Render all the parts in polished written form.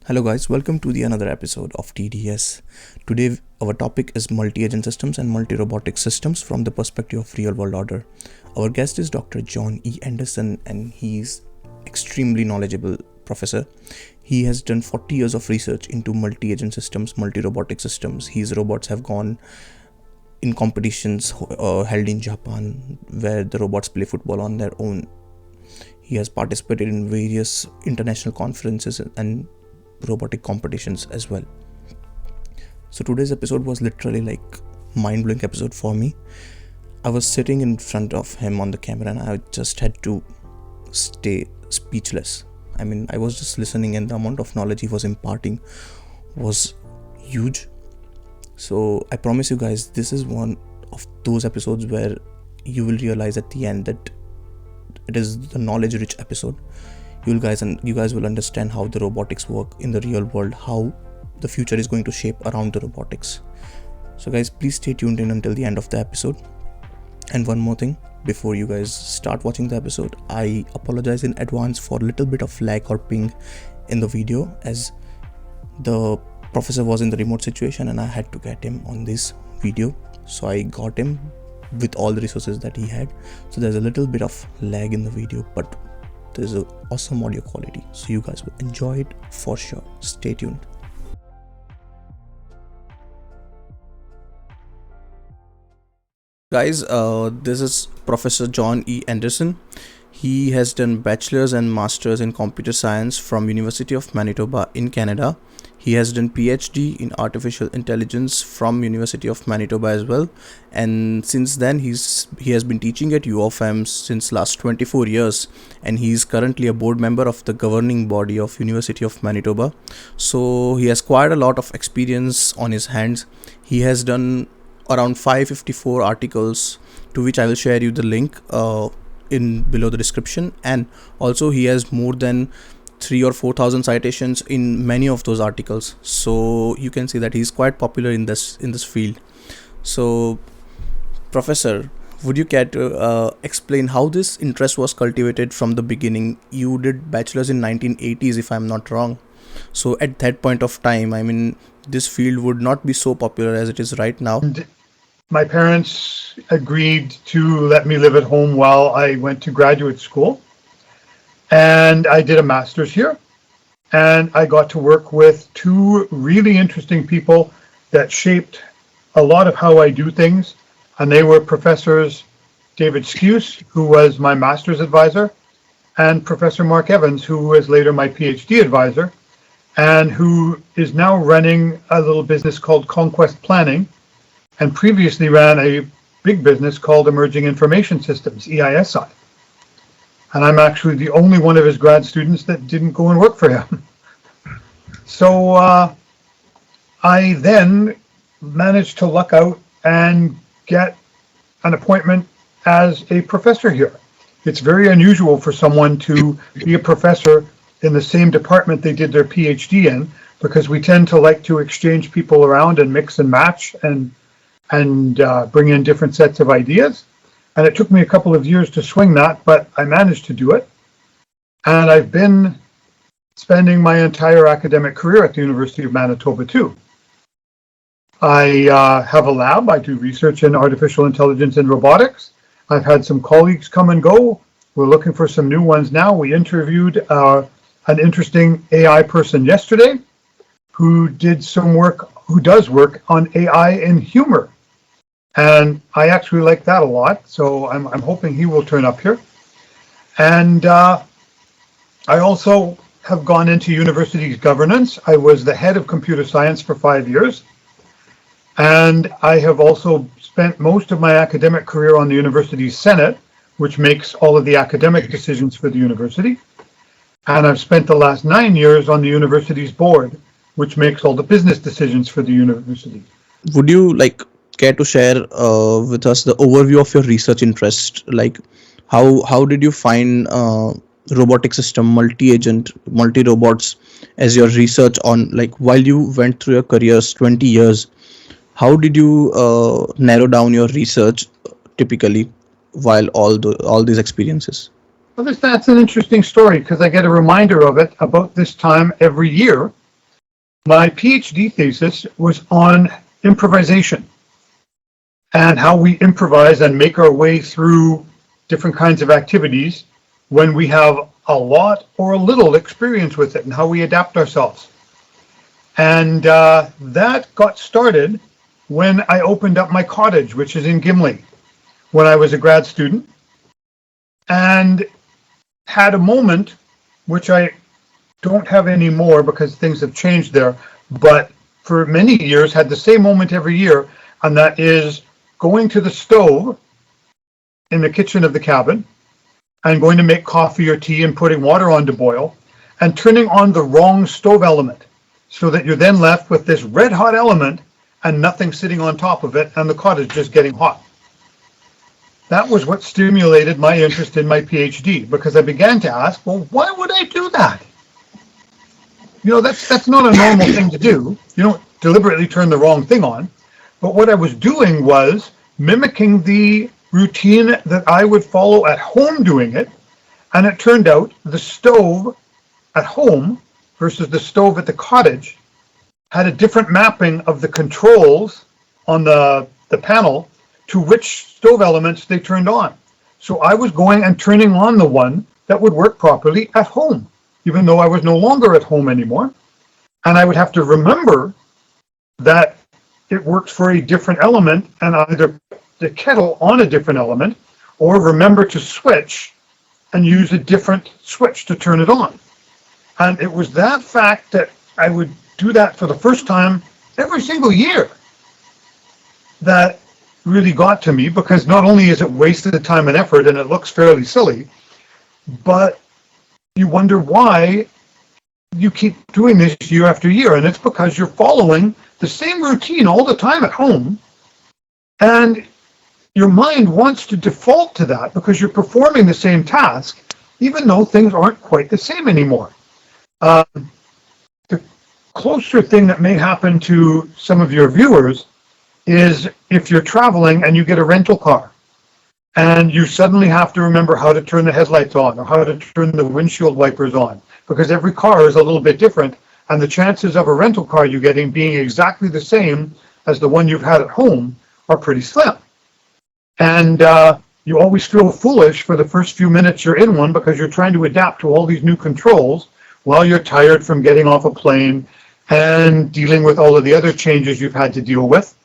Hello guys, welcome to the another episode of TDS. Today our topic is multi-agent systems and multi-robotic systems from the perspective of real-world order. Our guest is Dr. John E. Anderson and he's extremely knowledgeable professor. He has done 40 years of research into multi-agent systems, multi-robotic systems. His robots have gone in competitions held in Japan where the robots play football on their own. He has participated in various international conferences and robotic competitions as well. So today's episode was literally like mind-blowing episode for me. I was sitting in front of him on the camera and I just had to stay speechless. I was just listening and the amount of knowledge he was imparting was huge. So I promise you guys, this is one of those episodes where you will realize at the end that it is the knowledge-rich episode. You guys will understand how the robotics work in the real world, how the future is going to shape around the robotics. So guys, please stay tuned in until the end of the episode. And one more thing, before you guys start watching the episode, I apologize in advance for a little bit of lag or ping in the video, as the professor was in the remote situation and I had to get him on this video. So I got him with all the resources that he had. So there's a little bit of lag in the video, but there's an awesome audio quality, so you guys will enjoy it for sure. Stay tuned. Guys, this is Professor John E. Anderson. He has done bachelor's and master's in computer science from University of Manitoba in Canada. He has done PhD in artificial intelligence from University of Manitoba as well. And since then, he has been teaching at UOFM since last 24 years. And he is currently a board member of the governing body of University of Manitoba. So he has quite a lot of experience on his hands. He has done around 554 articles, to which I will share you the link in below the description. And also he has more than 3,000 or 4,000 citations in many of those articles, so you can see that he's quite popular in this field. So Professor, would you care to explain how this interest was cultivated from the beginning? You did bachelor's in 1980s, if I'm not wrong. So at that point of time, this field would not be so popular as it is right now. My parents agreed to let me live at home while I went to graduate school. And I did a master's here. And I got to work with two really interesting people that shaped a lot of how I do things. And they were Professors David Skuse, who was my master's advisor, and Professor Mark Evans, who was later my PhD advisor, and who is now running a little business called Conquest Planning, and previously ran a big business called Emerging Information Systems, EISI. And I'm actually the only one of his grad students that didn't go and work for him. So I then managed to luck out and get an appointment as a professor here. It's very unusual for someone to be a professor in the same department they did their PhD in, because we tend to like to exchange people around and mix and match and bring in different sets of ideas. And it took me a couple of years to swing that, but I managed to do it. And I've been spending my entire academic career at the University of Manitoba too. I have a lab. I do research in artificial intelligence and robotics. I've had some colleagues come and go. We're looking for some new ones now. We interviewed an interesting AI person yesterday who does work on AI in humor. And I actually like that a lot, so I'm hoping he will turn up here. And I also have gone into university governance. I was the head of computer science for 5 years. And I have also spent most of my academic career on the university's Senate, which makes all of the academic decisions for the university. And I've spent the last 9 years on the university's board, which makes all the business decisions for the university. Would you care to share with us the overview of your research interest? Like how did you find robotic system, multi-agent, multi-robots as your research on, while you went through your careers 20 years, how did you narrow down your research typically while all these experiences? Well, that's an interesting story, because I get a reminder of it about this time every year. My PhD thesis was on improvisation and how we improvise and make our way through different kinds of activities when we have a lot or a little experience with it, and how we adapt ourselves. And that got started when I opened up my cottage, which is in Gimli, when I was a grad student, and had a moment, which I don't have anymore because things have changed there, but for many years had the same moment every year, and that is going to the stove in the kitchen of the cabin and going to make coffee or tea and putting water on to boil and turning on the wrong stove element, so that you're then left with this red hot element and nothing sitting on top of it and the cottage just getting hot. That was what stimulated my interest in my PhD, because I began to ask, well, why would I do that? You know, that's not a normal thing to do. You don't deliberately turn the wrong thing on. But what I was doing was mimicking the routine that I would follow at home doing it. And it turned out the stove at home versus the stove at the cottage had a different mapping of the controls on the panel to which stove elements they turned on. So I was going and turning on the one that would work properly at home, even though I was no longer at home anymore. And I would have to remember that it worked for a different element and either put the kettle on a different element or remember to switch and use a different switch to turn it on. And it was that fact that I would do that for the first time every single year that really got to me, because not only is it wasted time and effort and it looks fairly silly, but you wonder why you keep doing this year after year. And it's because you're following the same routine all the time at home, and your mind wants to default to that because you're performing the same task, even though things aren't quite the same anymore. The closer thing that may happen to some of your viewers is if you're traveling and you get a rental car and you suddenly have to remember how to turn the headlights on or how to turn the windshield wipers on, because every car is a little bit different, and the chances of a rental car you're getting being exactly the same as the one you've had at home are pretty slim. And you always feel foolish for the first few minutes you're in one because you're trying to adapt to all these new controls while you're tired from getting off a plane and dealing with all of the other changes you've had to deal with,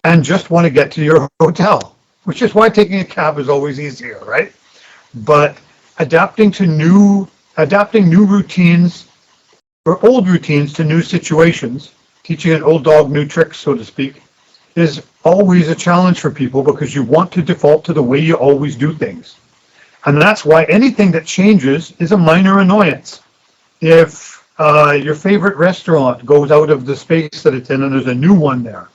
and just want to get to your hotel, which is why taking a cab is always easier, right? But adapting new routines or old routines to new situations, teaching an old dog new tricks, so to speak, is always a challenge for people because you want to default to the way you always do things. And that's why anything that changes is a minor annoyance. If your favorite restaurant goes out of the space that it's in and there's a new one there,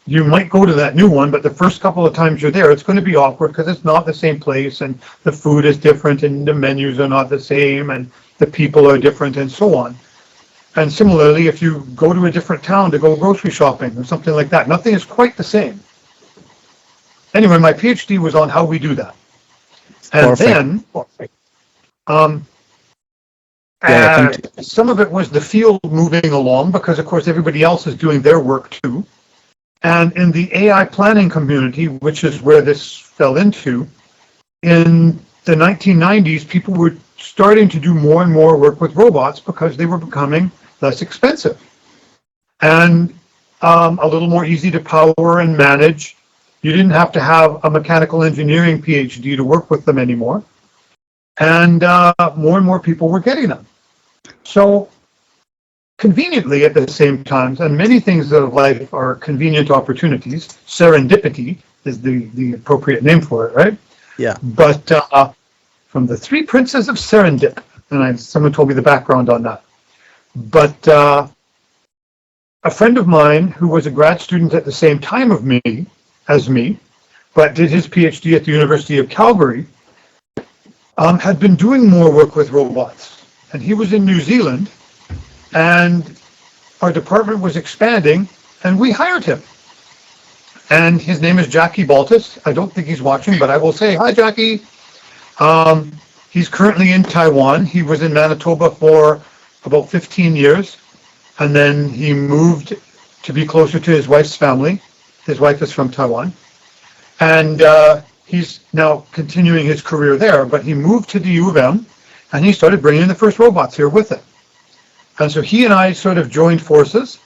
you might go to that new one, but the first couple of times you're there, it's going to be awkward because it's not the same place and the food is different and the menus are not the same and the people are different and so on. And similarly, if you go to a different town to go grocery shopping or something like that, nothing is quite the same. Anyway, my PhD was on how we do that. And then some of it was the field moving along because, of course, everybody else is doing their work too. And in the AI planning community, which is where this fell into, in the 1990s, people were starting to do more and more work with robots because they were becoming less expensive and a little more easy to power and manage. You didn't have to have a mechanical engineering PhD to work with them anymore. And more people were getting them. So conveniently at the same time, and many things of life are convenient opportunities, serendipity is the appropriate name for it, right? Yeah. But from the Three Princes of Serendip, and someone told me the background on that. But a friend of mine who was a grad student at the same time as me, but did his PhD at the University of Calgary, had been doing more work with robots. And he was in New Zealand, and our department was expanding, and we hired him. And his name is Jackie Baltus. I don't think he's watching, but I will say, hi, Jackie. He's currently in Taiwan. He was in Manitoba for about 15 years. and then he moved to be closer to his wife's family. His wife is from Taiwan, and he's now continuing his career there, but he moved to the U of M, and he started bringing the first robots here with him. And so he and I sort of joined forces,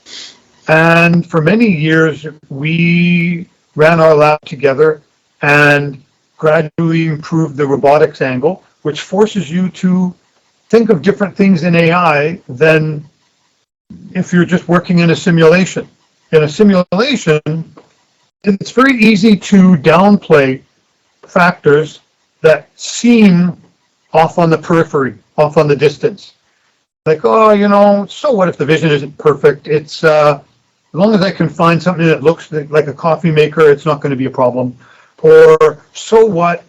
and for many years we ran our lab together and gradually improved the robotics angle, which forces you to think of different things in AI than if you're just working in a simulation. In a simulation, it's very easy to downplay factors that seem off on the periphery, off on the distance. Like, oh, so what if the vision isn't perfect? It's as long as I can find something that looks like a coffee maker, it's not going to be a problem. Or so what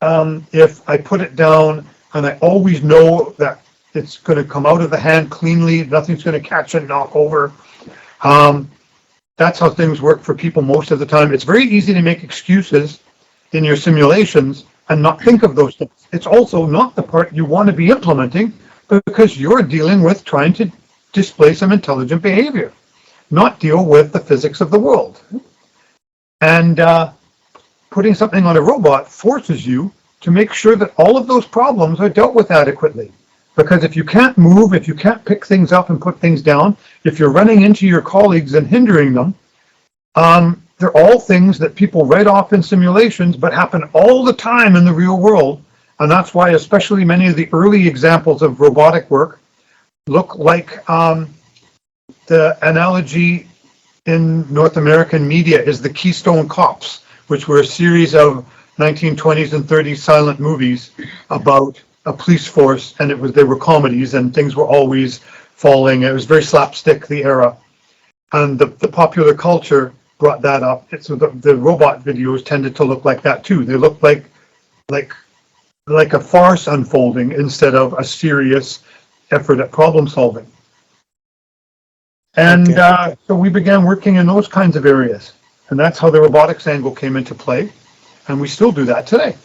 if I put it down and I always know that it's going to come out of the hand cleanly, nothing's going to catch and knock over. That's how things work for people most of the time. It's very easy to make excuses in your simulations and not think of those things. It's also not the part you want to be implementing because you're dealing with trying to display some intelligent behavior, not deal with the physics of the world. And putting something on a robot forces you to make sure that all of those problems are dealt with adequately. Because if you can't move, if you can't pick things up and put things down, if you're running into your colleagues and hindering them, they're all things that people write off in simulations, but happen all the time in the real world. And that's why especially many of the early examples of robotic work look like the analogy in North American media is the Keystone Cops, which were a series of 1920s and 30s silent movies about a police force, and they were comedies, and things were always falling. It was very slapstick, the era, and the popular culture brought that up. So the robot videos tended to look like that too. They looked like a farce unfolding instead of a serious effort at problem solving. And so we began working in those kinds of areas, and that's how the robotics angle came into play, and we still do that today.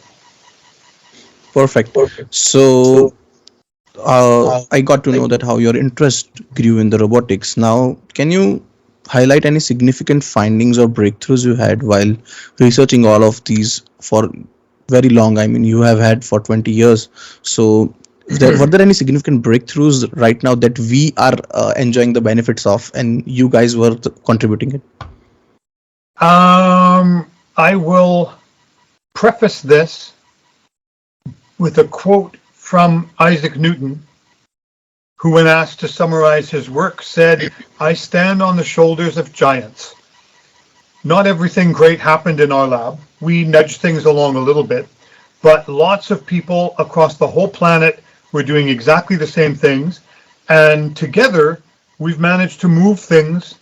Perfect. So I got to know that how your interest grew in the robotics. Now, can you highlight any significant findings or breakthroughs you had while researching all of these for very long? I mean, you have had for 20 years. So were there any significant breakthroughs right now that we are enjoying the benefits of and you guys were contributing it? I will preface this with a quote from Isaac Newton, who, when asked to summarize his work, said, "I stand on the shoulders of giants." Not everything great happened in our lab. We nudged things along a little bit, but lots of people across the whole planet were doing exactly the same things, and together we've managed to move things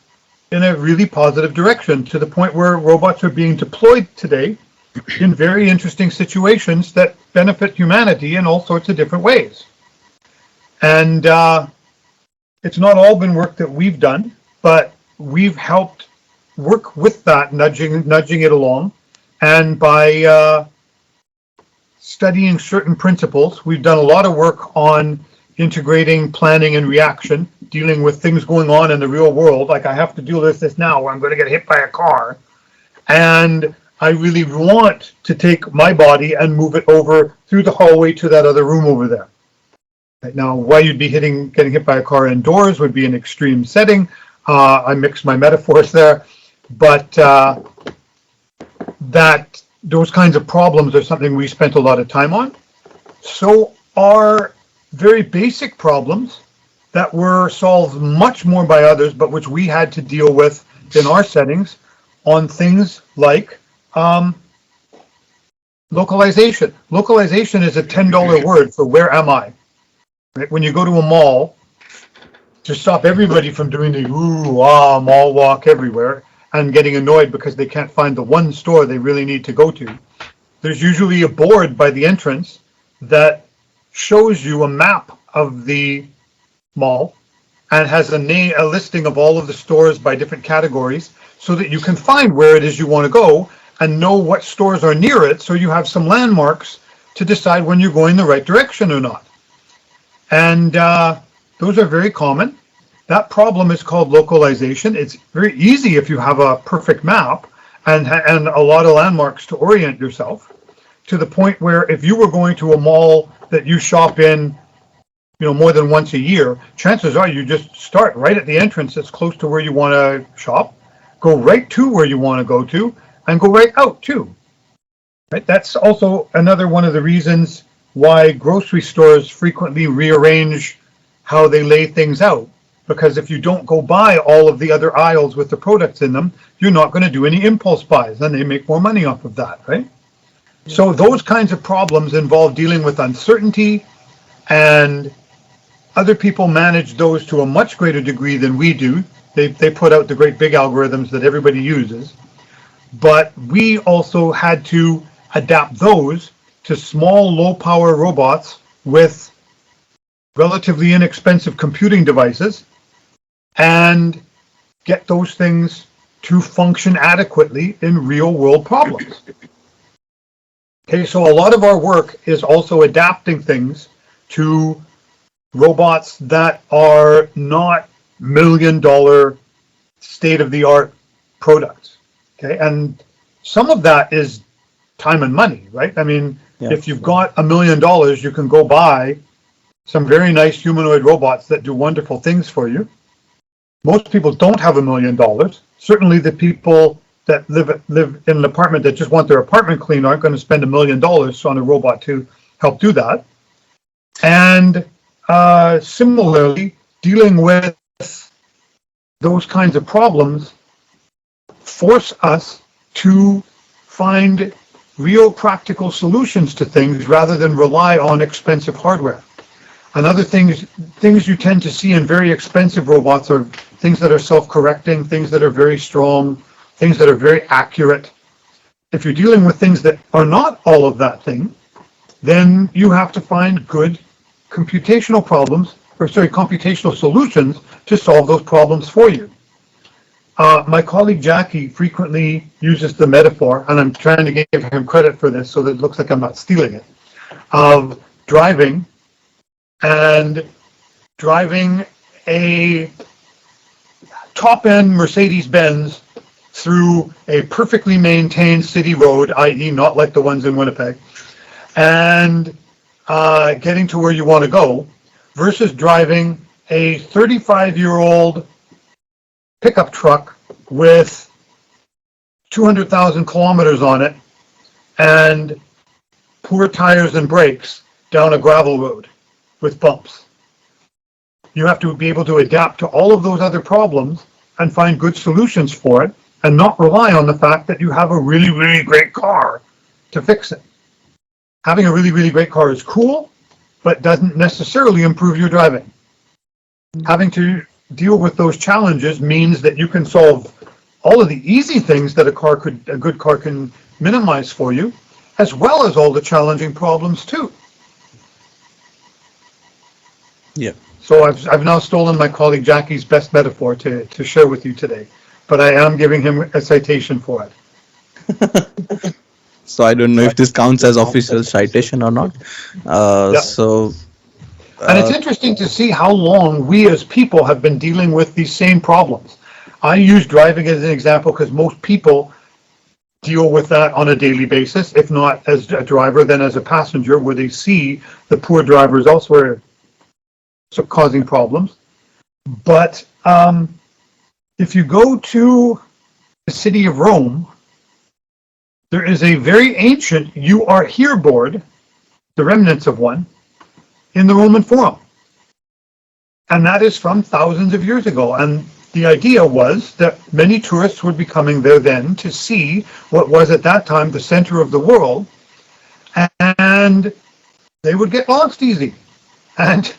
in a really positive direction to the point where robots are being deployed today in very interesting situations that benefit humanity in all sorts of different ways. And it's not all been work that we've done, but we've helped work with that, nudging it along. And by studying certain principles, we've done a lot of work on integrating planning and reaction, dealing with things going on in the real world, like I have to deal with this now, or I'm going to get hit by a car. And I really want to take my body and move it over through the hallway to that other room over there. Right now, why you'd be getting hit by a car indoors would be an extreme setting. I mixed my metaphors there, but that those kinds of problems are something we spent a lot of time on. So are very basic problems that were solved much more by others, but which we had to deal with in our settings on things like localization. Localization is a $10 word for where am I? Right? When you go to a mall, to stop everybody from doing the mall walk everywhere and getting annoyed because they can't find the one store they really need to go to, there's usually a board by the entrance that shows you a map of the mall and has a listing of all of the stores by different categories so that you can find where it is you want to go and know what stores are near it, so you have some landmarks to decide when you're going the right direction or not. And those are very common. That problem is called localization. It's very easy if you have a perfect map and a lot of landmarks to orient yourself, to the point where if you were going to a mall that you shop in, more than once a year, chances are you just start right at the entrance that's close to where you want to shop, go right to where you want to go to, and go right out too. Right? That's also another one of the reasons why grocery stores frequently rearrange how they lay things out. Because if you don't go buy all of the other aisles with the products in them, you're not going to do any impulse buys, and they make more money off of that, right? Yeah. So those kinds of problems involve dealing with uncertainty, and other people manage those to a much greater degree than we do. They put out the great big algorithms that everybody uses. But we also had to adapt those to small, low-power robots with relatively inexpensive computing devices and get those things to function adequately in real-world problems. Okay, so a lot of our work is also adapting things to robots that are not million-dollar state-of-the-art products. Okay, and some of that is time and money, right? I mean, if you've got $1 million, you can go buy some very nice humanoid robots that do wonderful things for you. Most people don't have $1 million. Certainly the people that live in an apartment that just want their apartment cleaned aren't going to spend $1 million on a robot to help do that. And similarly, dealing with those kinds of problems force us to find real practical solutions to things rather than rely on expensive hardware. And other things you tend to see in very expensive robots are things that are self-correcting, things that are very strong, things that are very accurate. If you're dealing with things that are not all of that thing, then you have to find good computational solutions to solve those problems for you. My colleague Jackie frequently uses the metaphor, and I'm trying to give him credit for this so that it looks like I'm not stealing it, of driving a top-end Mercedes-Benz through a perfectly maintained city road, i.e. not like the ones in Winnipeg, and getting to where you want to go, versus driving a 35-year-old pickup truck with 200,000 kilometers on it and poor tires and brakes down a gravel road with bumps. You have to be able to adapt to all of those other problems and find good solutions for it, and not rely on the fact that you have a really, really great car to fix it. Having a really, really great car is cool, but doesn't necessarily improve your driving. Having to deal with those challenges means that you can solve all of the easy things that a good car can minimize for you, as well as all the challenging problems too. Yeah. So I've now stolen my colleague Jackie's best metaphor to share with you today, but I am giving him a citation for it. So I don't know if this counts as official citation or not. And it's interesting to see how long we as people have been dealing with these same problems. I use driving as an example because most people deal with that on a daily basis, if not as a driver, then as a passenger, where they see the poor drivers elsewhere causing problems. But if you go to the city of Rome, there is a very ancient "You Are Here" board, the remnants of one, in the Roman Forum. And that is from thousands of years ago. And the idea was that many tourists would be coming there then to see what was at that time the center of the world, and they would get lost easy. And,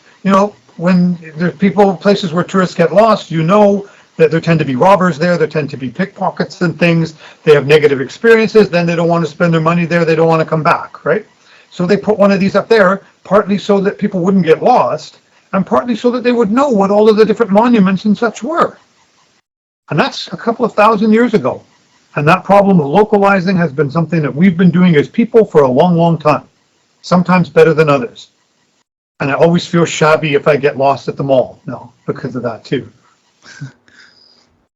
when there's places where tourists get lost, that there tend to be robbers there tend to be pickpockets and things. They have negative experiences, then they don't want to spend their money there, they don't want to come back, right? So they put one of these up there, partly so that people wouldn't get lost, and partly so that they would know what all of the different monuments and such were. And that's a couple of thousand years ago. And that problem of localizing has been something that we've been doing as people for a long, long time, sometimes better than others. And I always feel shabby if I get lost at the mall now because of that too.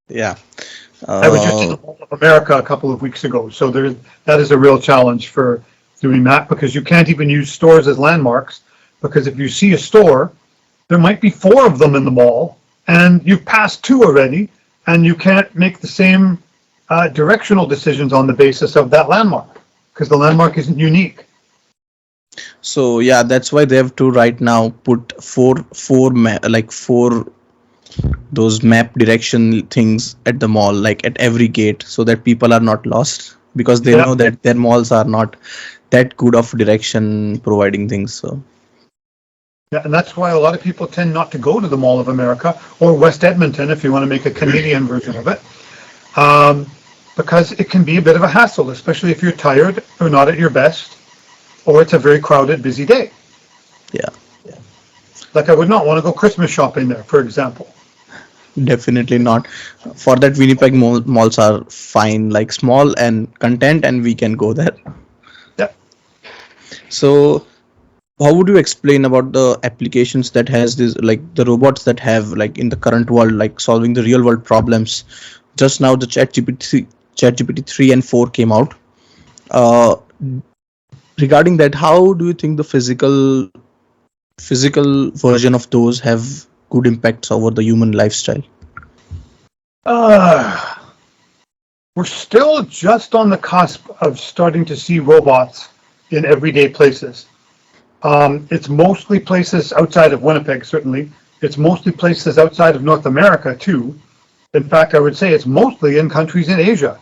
Yeah. I was just in the Mall of America a couple of weeks ago, so that is a real challenge for doing that because you can't even use stores as landmarks because if you see a store, there might be four of them in the mall, and you've passed two already, and you can't make the same directional decisions on the basis of that landmark because the landmark isn't unique. So yeah, that's why they have to right now put four those map direction things at the mall, like at every gate, so that people are not lost because they Yeah, know that their malls are not that good of direction providing things. So yeah, and that's why a lot of people tend not to go to the Mall of America or West Edmonton if you want to make a Canadian version of it, um, because it can be a bit of a hassle, especially if you're tired or not at your best, or it's a very crowded, busy day. yeah, Like I would not want to go Christmas shopping there, for example. definitely not. For that, malls are fine, like small and content, and we can go there. Yeah. So how would you explain about the applications that has this, like the robots that have, like in the current world, like solving the real world problems? Just now the chat gpt 3 and 4 came out. uh Regarding that, how do you think the physical version of those have good impacts over the human lifestyle? Uh, we're still just on the cusp of starting to see robots in everyday places. It's mostly places outside of Winnipeg, certainly. It's mostly places outside of North America, too. In fact, I would say it's mostly in countries in Asia.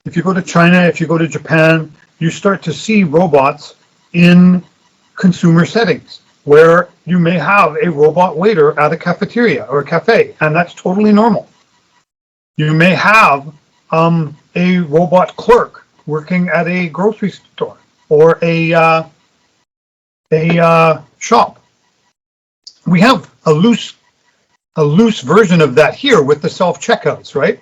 If you go to China, if you go to Japan, you start to see robots in consumer settings where you may have a robot waiter at a cafeteria or a cafe, and that's totally normal. You may have a robot clerk working at a grocery store or a shop. We have a loose version of that here with the self checkouts, right?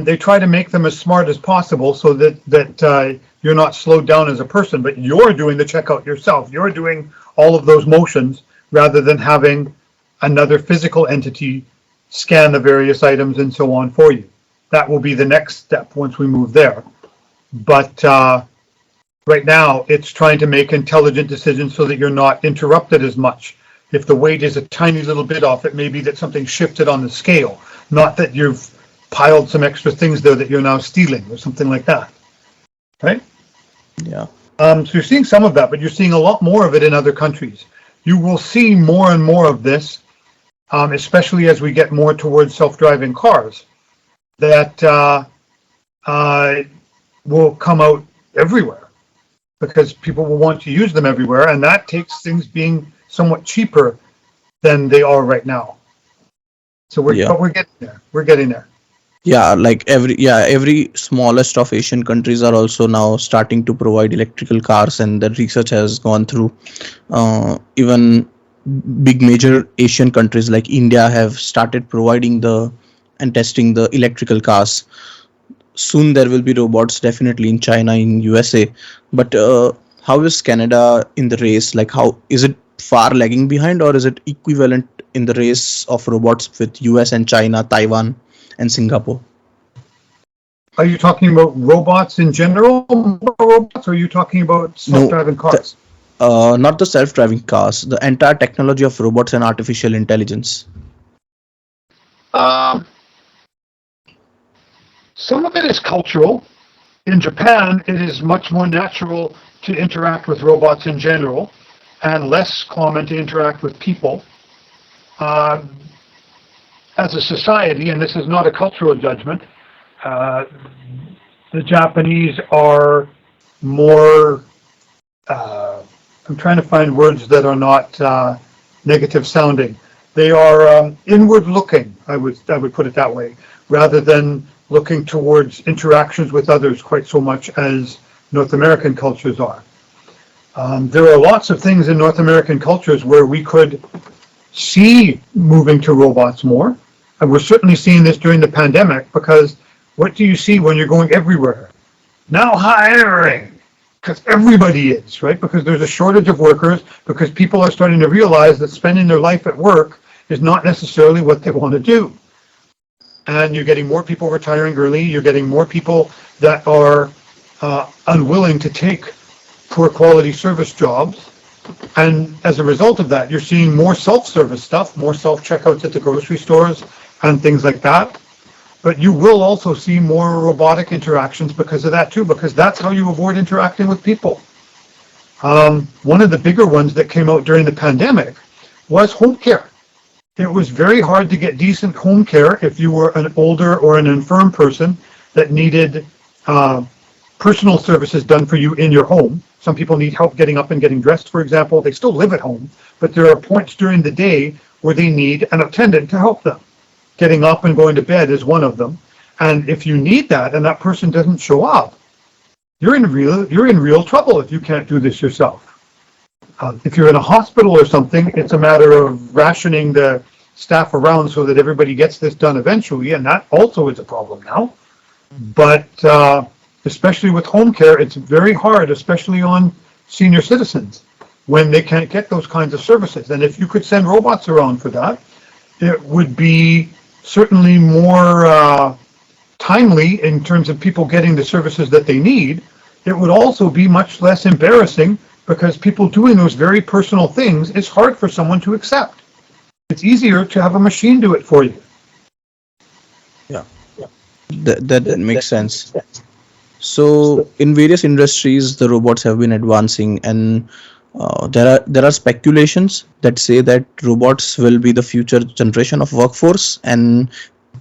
They try to make them as smart as possible so that you're not slowed down as a person, but you're doing the checkout yourself. You're doing all of those motions rather than having another physical entity scan the various items and so on for you. That will be the next step once we move there. But right now, it's trying to make intelligent decisions so that you're not interrupted as much. If the weight is a tiny little bit off, it may be that something shifted on the scale, not that you've piled some extra things there that you're now stealing or something like that, right? Yeah. So you're seeing some of that, but you're seeing a lot more of it in other countries. You will see more and more of this, especially as we get more towards self-driving cars, that will come out everywhere because people will want to use them everywhere, and that takes things being somewhat cheaper than they are right now. So we're getting there. We're getting there. Yeah, like every smallest of Asian countries are also now starting to provide electrical cars, and the research has gone through. Even big major Asian countries like India have started providing the and testing the electrical cars. Soon there will be robots definitely in China, in USA. But how is Canada in the race? Like, how is it far lagging behind, or is it equivalent in the race of robots with US and China, Taiwan and Singapore? Are you talking about robots in general, robots, or are you talking about No, self-driving cars? not the self-driving cars, the entire technology of robots and artificial intelligence. Um, some of it is cultural. In Japan, it is much more natural to interact with robots in general and less common to interact with people. Uh, as a society, and this is not a cultural judgment, uh, the Japanese are more, I'm trying to find words that are not negative sounding. They are inward looking, I would put it that way, rather than looking towards interactions with others quite so much as North American cultures are. There are lots of things in North American cultures where we could see moving to robots more. And we're certainly seeing this during the pandemic because what do you see when you're going everywhere? Now hiring, because everybody is, right? Because there's a shortage of workers, because people are starting to realize that spending their life at work is not necessarily what they want to do. and you're getting more people retiring early. You're getting more people that are unwilling to take poor quality service jobs. And as a result of that, you're seeing more self-service stuff, more self-checkouts at the grocery stores and things like that. But you will also see more robotic interactions because of that too, because that's how you avoid interacting with people. One of the bigger ones that came out during the pandemic was home care. It was very hard to get decent home care if you were an older or an infirm person that needed personal services done for you in your home. Some people need help getting up and getting dressed, for example. They still live at home, but there are points during the day where they need an attendant to help them. Getting up and going to bed is one of them. And if you need that and that person doesn't show up, you're in real trouble if you can't do this yourself. If you're in a hospital or something, it's a matter of rationing the staff around so that everybody gets this done eventually, and that also is a problem now. But especially with home care, it's very hard, especially on senior citizens, when they can't get those kinds of services. And if you could send robots around for that, it would be certainly more timely in terms of people getting the services that they need. It would also be much less embarrassing because people doing those very personal things is hard for someone to accept. It's easier to have a machine do it for you. Yeah, that makes sense. So in various industries, the robots have been advancing, and there are speculations that say that robots will be the future generation of workforce, and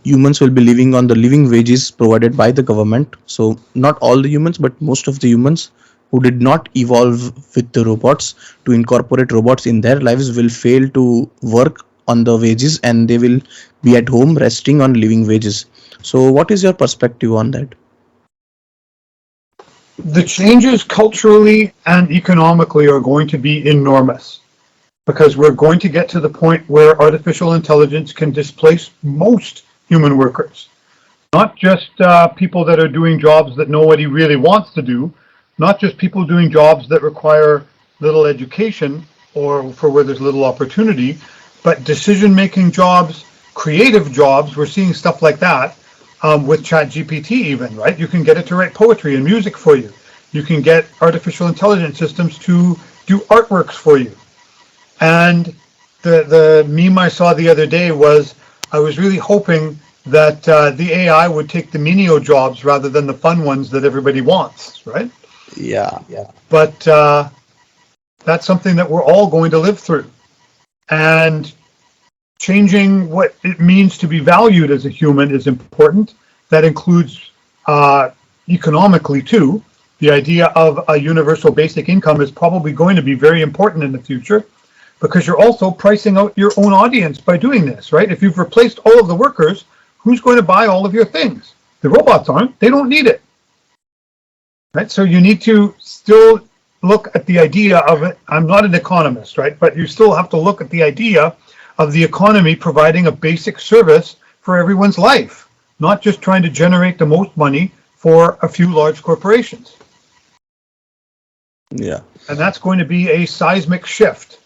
humans will be living on the living wages provided by the government. So not all the humans, but most of the humans who did not evolve with the robots to incorporate robots in their lives will fail to work on the wages, and they will be at home resting on living wages. So what is your perspective on that? The changes culturally and economically are going to be enormous because we're going to get to the point where artificial intelligence can displace most human workers. Not just people that are doing jobs that nobody really wants to do, not just people doing jobs that require little education or for where there's little opportunity, but decision-making jobs, creative jobs. We're seeing stuff like that with ChatGPT even, right? You can get it to write poetry and music for you. You can get artificial intelligence systems to do artworks for you. And the meme I saw the other day was, I was really hoping that the AI would take the menial jobs rather than the fun ones that everybody wants, right? Yeah. But that's something that we're all going to live through. And changing what it means to be valued as a human is important. That includes economically too. The idea of a universal basic income is probably going to be very important in the future because you're also pricing out your own audience by doing this, right? If you've replaced all of the workers, who's going to buy all of your things? The robots aren't. They don't need it. Right? So you need to still look at the idea of it. I'm not an economist, right? But you still have to look at the idea of the economy providing a basic service for everyone's life, not just trying to generate the most money for a few large corporations. Yeah. And that's going to be a seismic shift.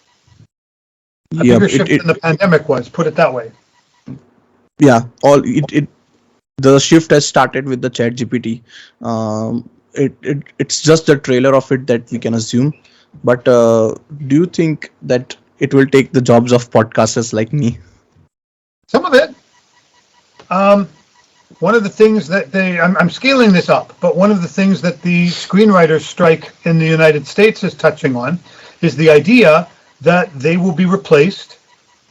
A bigger shift than the pandemic was, put it that way. Yeah, the shift has started with the ChatGPT. It's just the trailer of it that we can assume. But do you think that it will take the jobs of podcasters like me? Some of it. One of the things that I'm scaling this up, but one of the things that the screenwriters strike in the United States is touching on is the idea that they will be replaced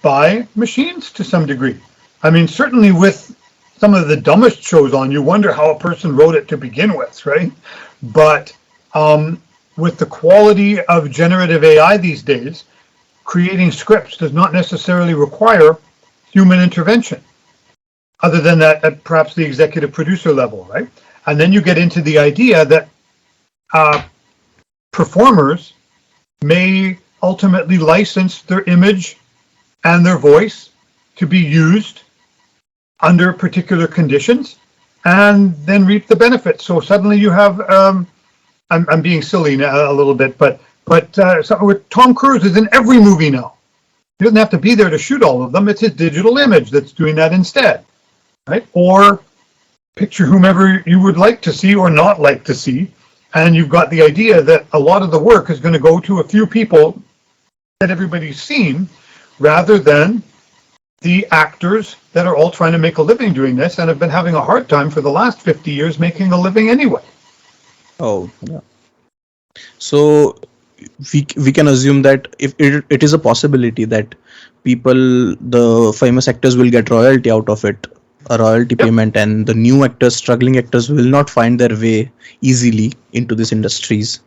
by machines to some degree. I mean, certainly with some of the dumbest shows on, you wonder how a person wrote it to begin with, right? But with the quality of generative AI these days, creating scripts does not necessarily require human intervention, other than that at perhaps the executive producer level, right? And then you get into the idea that performers may ultimately license their image and their voice to be used under particular conditions and then reap the benefits. So suddenly you have, I'm being silly a little bit, but Tom Cruise is in every movie now. He doesn't have to be there to shoot all of them. It's his digital image that's doing that instead. right? Or picture whomever you would like to see or not like to see. And you've got the idea that a lot of the work is going to go to a few people that everybody's seen rather than the actors that are all trying to make a living doing this and have been having a hard time for the last 50 years making a living anyway. Oh, yeah. So we can assume that if it is a possibility that people, the famous actors, will get royalty out of it, a royalty Yep. payment, and the new actors, struggling actors, will not find their way easily into these industries.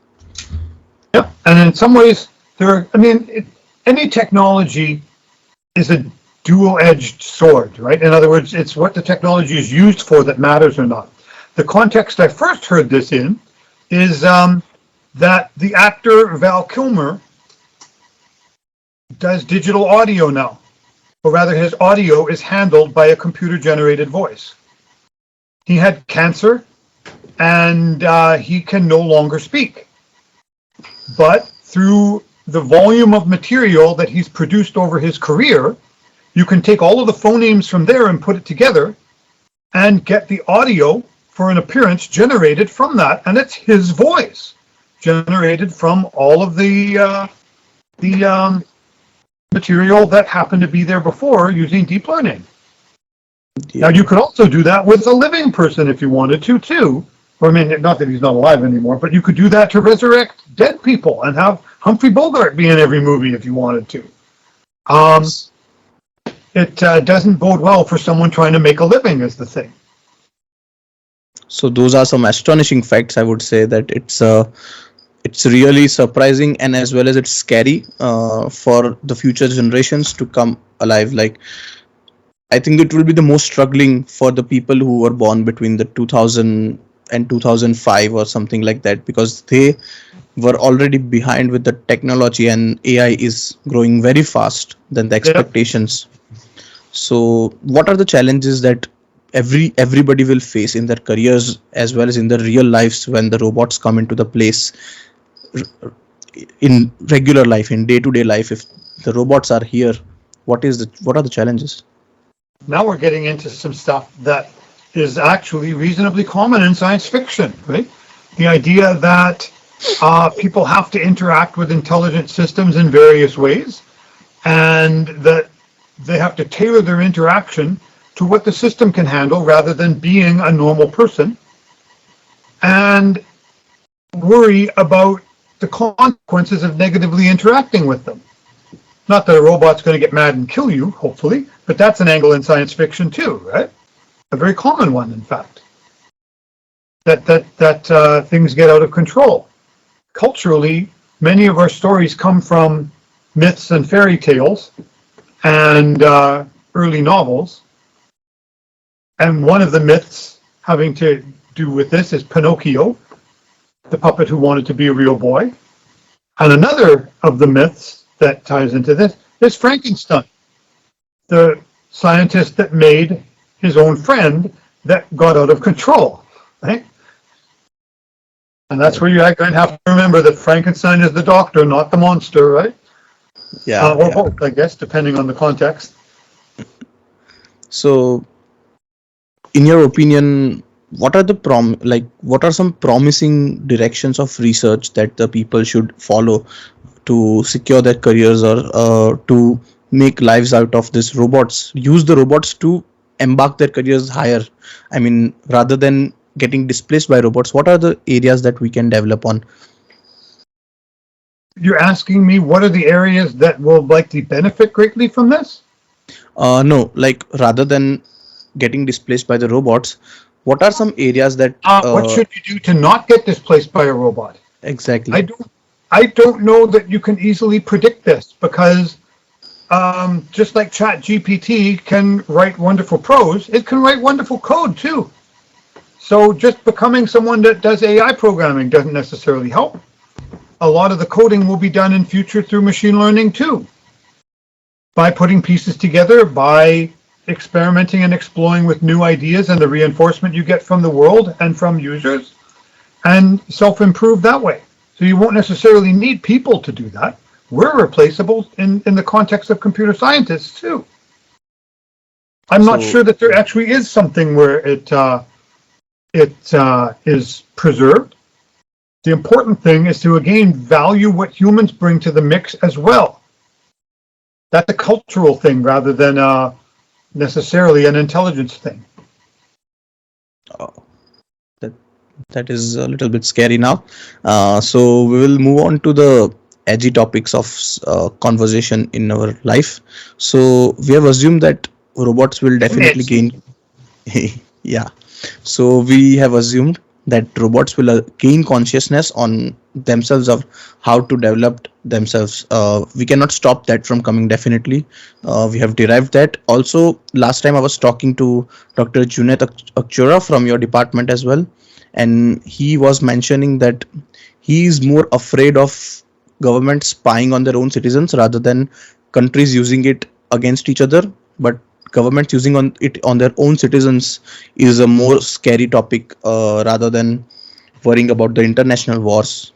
Yeah. And in some ways, any technology is a dual-edged sword, right? In other words, it's what the technology is used for that matters or not. The context I first heard this in is that the actor Val Kilmer does digital audio now, or rather his audio is handled by a computer-generated voice. He had cancer and he can no longer speak. But through the volume of material that he's produced over his career, you can take all of the phonemes from there and put it together and get the audio for an appearance generated from that, and it's his voice generated from all of the material that happened to be there before using deep learning. Yeah. Now, you could also do that with a living person if you wanted to, too. Or, I mean, not that he's not alive anymore, but you could do that to resurrect dead people and have Humphrey Bogart be in every movie if you wanted to. It doesn't bode well for someone trying to make a living, is the thing. So those are some astonishing facts. I would say that it's really surprising, and as well as it's scary for the future generations to come alive. Like, I think it will be the most struggling for the people who were born between the 2000 and 2005 or something like that, because they were already behind with the technology, and AI is growing very fast than the expectations. So what are the challenges that everybody will face in their careers as well as in their real lives when the robots come into the place in regular life, in day-to-day life? If the robots are here, what are the challenges? Now we're getting into some stuff that is actually reasonably common in science fiction, right? The idea that people have to interact with intelligent systems in various ways, and that they have to tailor their interaction to what the system can handle rather than being a normal person, and worry about the consequences of negatively interacting with them. Not that a robot's going to get mad and kill you, hopefully, but that's an angle in science fiction too, right? A very common one, in fact. That things get out of control. Culturally, many of our stories come from myths and fairy tales and early novels. And one of the myths having to do with this is Pinocchio, the puppet who wanted to be a real boy. And another of the myths that ties into this is Frankenstein, the scientist that made his own friend that got out of control, right? And that's where you're going to have to remember that Frankenstein is the doctor, not the monster, right? Yeah. Or both, I guess, depending on the context. So, in your opinion, what are some promising directions of research that the people should follow to secure their careers, or to make lives out of this robots, use the robots to embark their careers higher? I mean, rather than getting displaced by robots, what are the areas that we can develop on? You're asking me what are the areas that will likely benefit greatly from this? No, like, rather than getting displaced by the robots, what are some areas that what should you do to not get displaced by a robot? Exactly. I don't know that you can easily predict this, because just like ChatGPT can write wonderful prose, it can write wonderful code too. So just becoming someone that does AI programming doesn't necessarily help. A lot of the coding will be done in future through machine learning too, by putting pieces together, by experimenting and exploring with new ideas and the reinforcement you get from the world and from users, and self-improve that way. So you won't necessarily need people to do that. We're replaceable in the context of computer scientists too. I'm not So sure that there actually is something where it is preserved. The important thing is to again value what humans bring to the mix as well. That's a cultural thing rather than necessarily an intelligence thing. uh, that that is a little bit scary now. So we will move on to the edgy topics of conversation in our life. So we have assumed that robots will definitely Edgy. gain. Yeah. So we have assumed that robots will gain consciousness on themselves of how to develop themselves. We cannot stop that from coming definitely. We have derived that. Also, last time I was talking to Dr. Junaid Akchura from your department as well, and he was mentioning that he is more afraid of government spying on their own citizens rather than countries using it against each other. But governments using on it on their own citizens is a more scary topic rather than worrying about the international wars.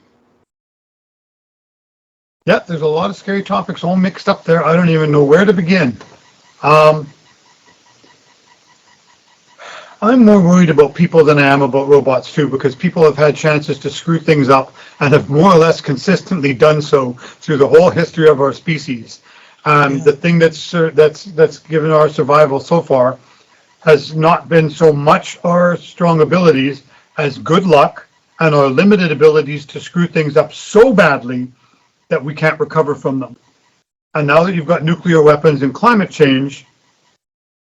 Yeah, there's a lot of scary topics all mixed up there. I don't even know where to begin. Um, I'm more worried about people than I am about robots too, because people have had chances to screw things up and have more or less consistently done so through the whole history of our species. Yeah. The thing that's given our survival so far has not been so much our strong abilities as good luck and our limited abilities to screw things up so badly that we can't recover from them. And now that you've got nuclear weapons and climate change,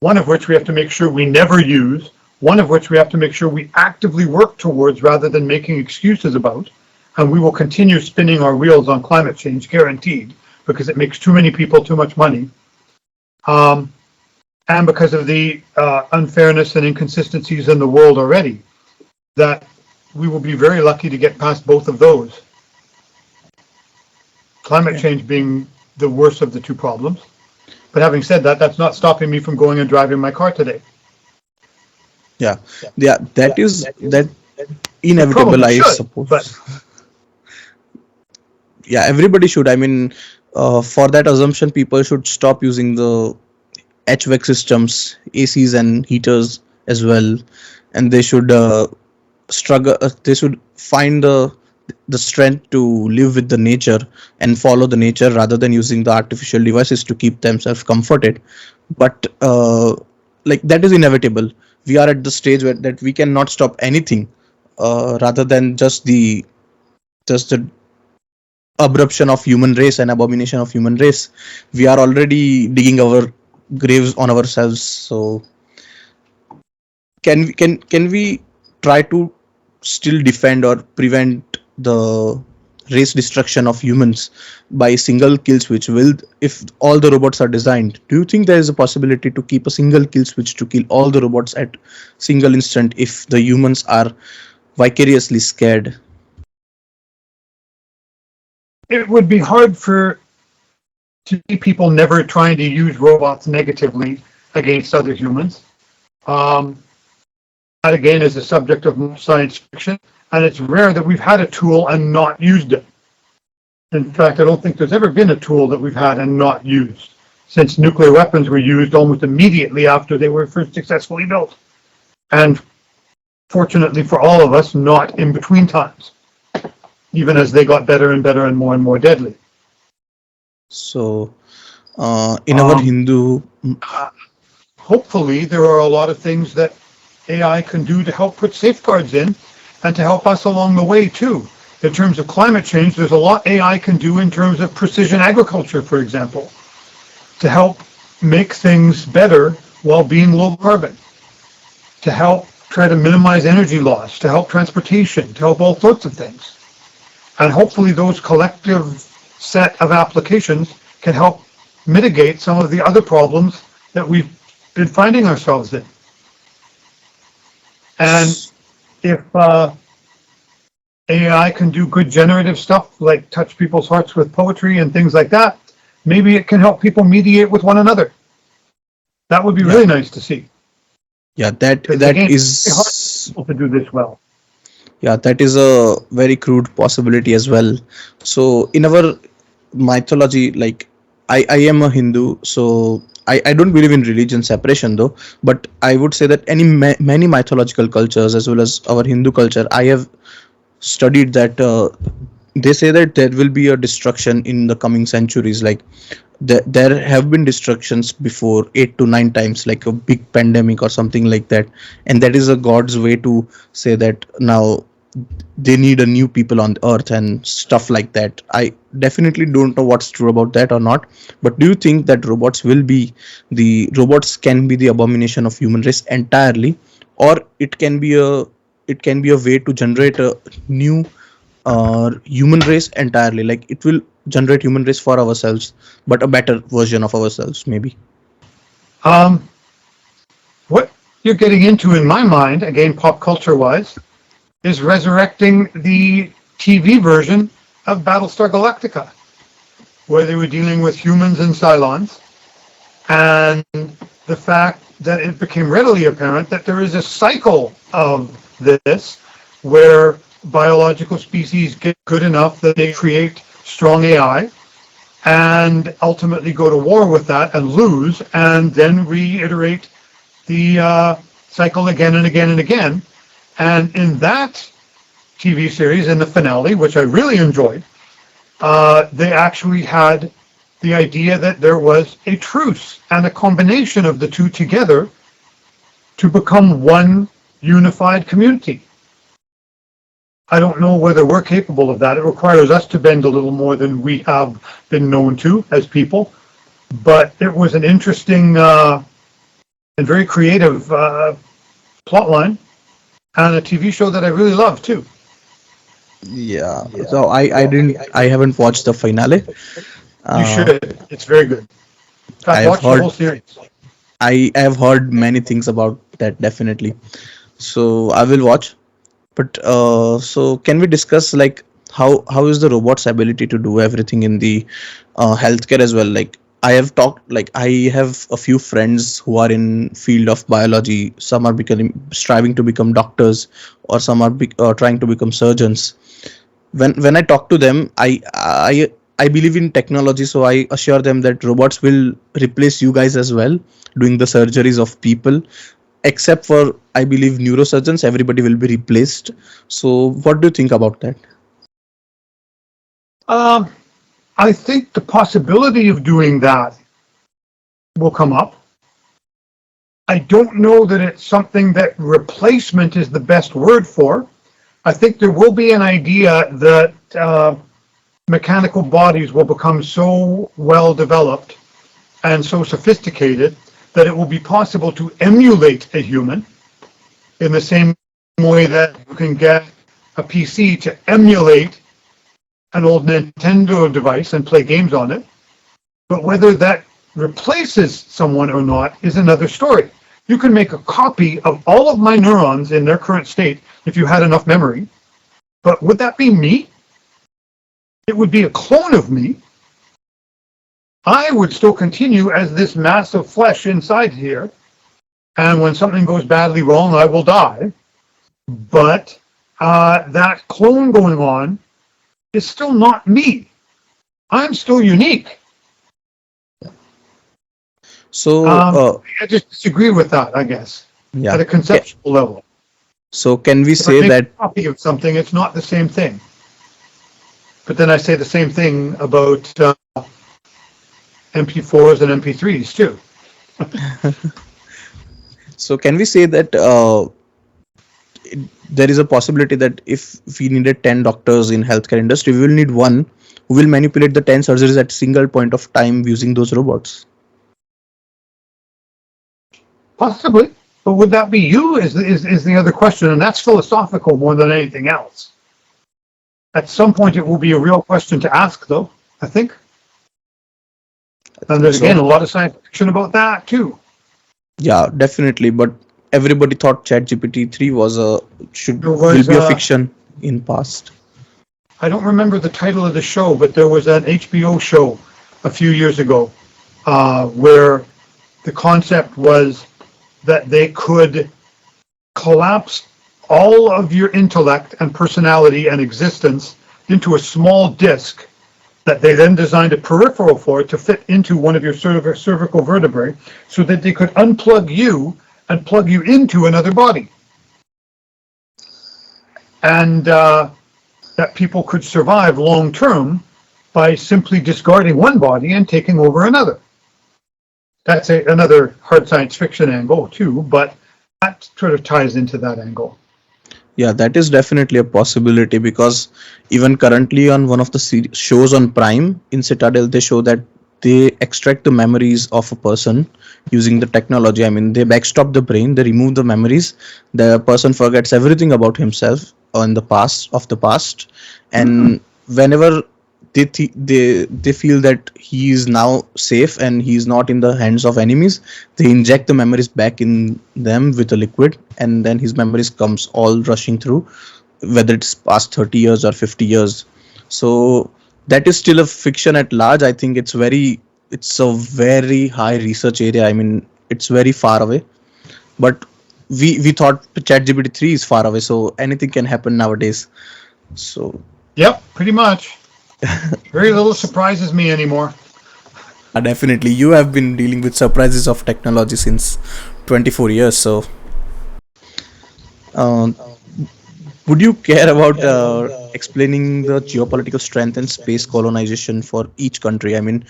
one of which we have to make sure we never use, one of which we have to make sure we actively work towards rather than making excuses about, and we will continue spinning our wheels on climate change, guaranteed, because it makes too many people too much money. And because of the unfairness and inconsistencies in the world already, that we will be very lucky to get past both of those. Climate Yeah. change being the worst of the two problems. But having said that, that's not stopping me from going and driving my car today. Yeah. Yeah. That It inevitable, probably I should, but suppose. Yeah, everybody should. I mean, for that assumption, people should stop using the HVAC systems, ACs and heaters as well, and they should struggle. They should find the strength to live with the nature and follow the nature rather than using the artificial devices to keep themselves comforted. But like that is inevitable. We are at the stage where that we cannot stop anything rather than just the abruption of human race and abomination of human race. We are already digging our graves on ourselves. So can we try to still defend or prevent the race destruction of humans by single kill switch? Will, if all the robots are designed, do you think there is a possibility to keep a single kill switch to kill all the robots at single instant if the humans are vicariously scared? it would be hard to see people never trying to use robots negatively against other humans. Um, that again is a subject of science fiction, and it's rare that we've had a tool and not used it. In fact, I don't think there's ever been a tool that we've had and not used, since nuclear weapons were used almost immediately after they were first successfully built. And fortunately for all of us, not in between times, even as they got better and better and more deadly. So in our Um, Hindu, Hopefully, there are a lot of things that AI can do to help put safeguards in and to help us along the way too. In terms of climate change, there's a lot AI can do in terms of precision agriculture, for example, to help make things better while being low carbon, to help try to minimize energy loss, to help transportation, to help all sorts of things. And hopefully those collective set of applications can help mitigate some of the other problems that we've been finding ourselves in. And if AI can do good generative stuff like touch people's hearts with poetry and things like that, maybe it can help people mediate with one another. That would be yeah, really nice to see. yeah, that Because that again, it's hard is for people to do this well. yeah, that is a very crude possibility as well. So in our mythology, like I am a Hindu, so I don't believe in religion separation though. But I would say that many mythological cultures as well as our Hindu culture, I have studied that they say that there will be a destruction in the coming centuries. Like there have been destructions before 8 to 9 times, like a big pandemic or something like that, and that is a God's way to say that now they need a new people on the earth and stuff like that. I definitely don't know what's true about that or not, but do you think that robots can be the abomination of human race entirely, or it can be a way to generate a new human race entirely, like it will generate human race for ourselves but a better version of ourselves maybe? Um, what you're getting into, in my mind, again, pop culture wise, is resurrecting the TV version of Battlestar Galactica, where they were dealing with humans and Cylons, and the fact that it became readily apparent that there is a cycle of this where biological species get good enough that they create strong AI and ultimately go to war with that and lose, and then reiterate the cycle again and again and again. And in that TV series, in the finale, which I really enjoyed, they actually had the idea that there was a truce and a combination of the two together to become one unified community. I don't know whether we're capable of that. It requires us to bend a little more than we have been known to as people. But it was an interesting and very creative plot line, and a TV show that I really love too. Yeah, so I haven't watched the finale. You uh, should. It's very good. I I've have watched the heard whole series. I have heard many things about that, definitely, so I will watch. But so can we discuss like how is the robot's ability to do everything in the healthcare as well? Like I have talked, like I have a few friends who are in field of biology. Some are becoming striving to become doctors, or some are trying to become surgeons. When I talk to them, I believe in technology, so I assure them that robots will replace you guys as well, doing the surgeries of people, except for I believe neurosurgeons. Everybody will be replaced. So what do you think about that? Um, I think the possibility of doing that will come up. I don't know that it's something that replacement is the best word for. I think there will be an idea that mechanical bodies will become so well developed and so sophisticated that it will be possible to emulate a human in the same way that you can get a PC to emulate an old Nintendo device and play games on it. But whether that replaces someone or not is another story. You can make a copy of all of my neurons in their current state if you had enough memory. But would that be me? It would be a clone of me. I would still continue as this mass of flesh inside here. And when something goes badly wrong, I will die. But that clone going on is still not me. I'm still unique. So I just disagree with that, I guess, yeah, at a conceptual level. so can we If I say make a that? copy of something, it's not the same thing. But then I say the same thing about MP4s and MP3s too. So can we say that there is a possibility that if we needed 10 doctors in healthcare industry, we will need one who will manipulate the 10 surgeries at single point of time using those robots? Possibly. But would that be you is the other question, and that's philosophical more than anything else. At some point, it will be a real question to ask, though, I think. And there's, again, So a lot of science fiction about that, too. yeah, definitely. But everybody thought ChatGPT 3 was a should There will was, be a fiction in past. I don't remember the title of the show, but there was an HBO show a few years ago where the concept was that they could collapse all of your intellect and personality and existence into a small disk that they then designed a peripheral for to fit into one of your cervical vertebrae so that they could unplug you and plug you into another body. And that people could survive long term by simply discarding one body and taking over another. That's another hard science fiction angle too, but that sort of ties into that angle. Yeah, that is definitely a possibility, because even currently on one of the shows on Prime in Citadel, they show that they extract the memories of a person using the technology. I mean, they backstop the brain, they remove the memories. The person forgets everything about himself in the past, and whenever they feel that he is now safe and he is not in the hands of enemies, they inject the memories back in them with a liquid, and then his memories comes all rushing through, whether it's past 30 years or 50 years. So that is still a fiction at large. I think it's a very high research area. I mean, it's very far away, but we thought ChatGPT 3 is far away, so anything can happen nowadays. So yep, pretty much. Very little surprises me anymore. Definitely, you have been dealing with surprises of technology since 24 years. So, uh, would you care about explaining the geopolitical strength and space colonization for each country? I mean,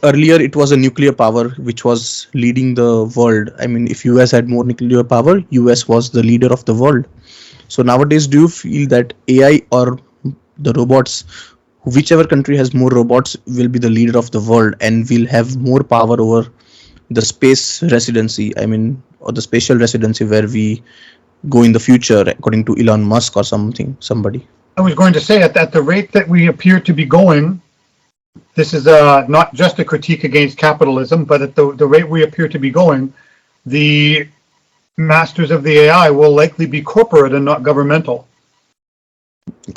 earlier it was a nuclear power which was leading the world. I mean, if US had more nuclear power, US was the leader of the world. So nowadays, do you feel that AI or the robots, whichever country has more robots, will be the leader of the world and will have more power over the space residency? I mean, or the spatial residency where we go in the future, according to Elon Musk or somebody. I was going to say, at the rate that we appear to be going, this is not just a critique against capitalism, but at the rate we appear to be going, the masters of the AI will likely be corporate and not governmental.